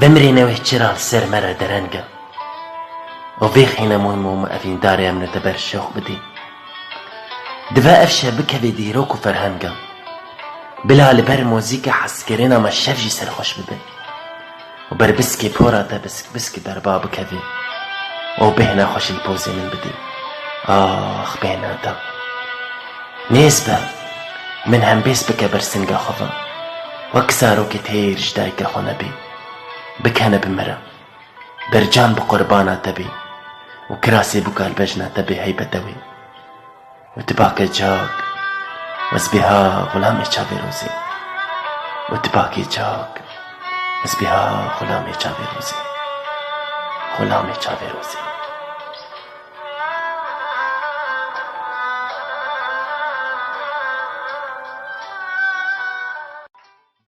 بمرینه و چرا سر مرا درنگا و بیخینه موم افین داری امن دبر شوق بدی دوا افشه بکوی دیروک و فرهنگا بلا لبر موزیک حسکرین اما شفجی سر خوش بده و بر بسکی پورا تا بسکی در باب کوی و بهنا خوش البوزی من بدی آخ بهنا دا نیز من هم بیس بکه برسنگا خواه وكسارو كتير جدايك خو نبي بكنا بمرا برجان بقربانا تبي وكراسي بقال بجنا تبي هيبة توي وتباكي جاك واسبيها غلامي شافي روزي وتباكي جاك واسبيها غلامي شافي روزي